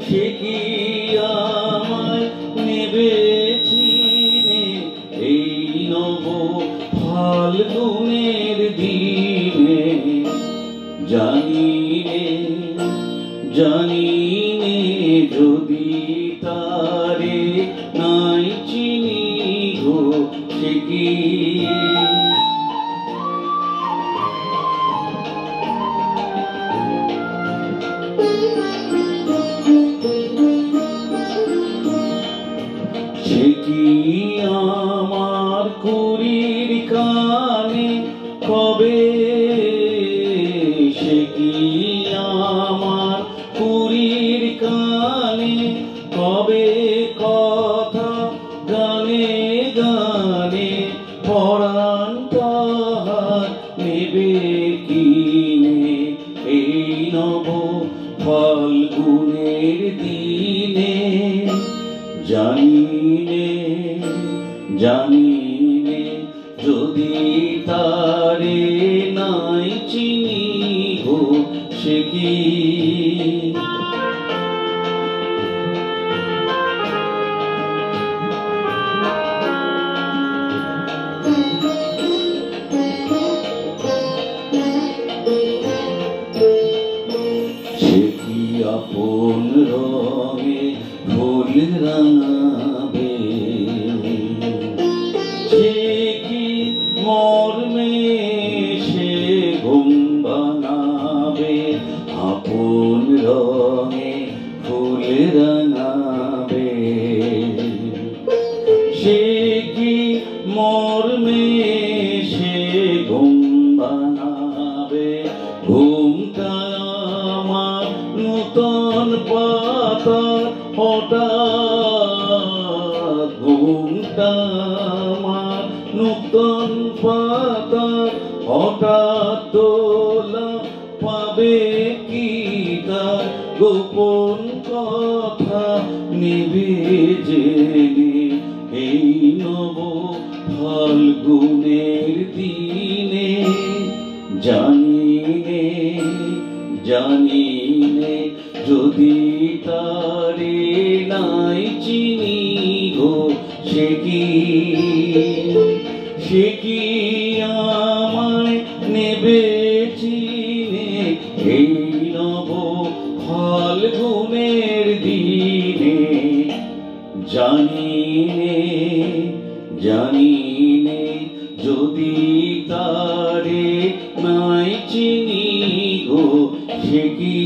সে কি আমায় নেবে চিনে এই নব ফাল্গুনের দিনে। জানি নে যদি তারে নাই চিনি গো সে কি সে কি আমার কুড়ির কানে কবে সে কি আমার কুড়ির কানে কবে কথা গানে গানে পরাণ তাহার নেবে কিনে এই নব ফাল্গুনের দিনে। জানি নে যদি তারে নাই চিনি গো সে কি সে কি আপন রঙে ফুল রাঙাবে সে কি মর্মে সে ঘুম বানাবে আপন রঙে ফুল রাঙাবে সে কি মর্মে সে ঘুম বানাবে। ঘুমটা আমার নূতন পাতা হঠাৎ ঘুমটা আমার নূতন পাতা হঠাৎ তোলা পাবে কি তার গোপন কথা নিবে জেনে এই নব ফাল্গুনের দিনে। জানি নে যদি তারে নাই চিনি গো সে কি আমায় নেবে চিনে এই নব ফাল্গুনের দিনে। জানি নে যদি তারে নাই চিনি গো সে কি।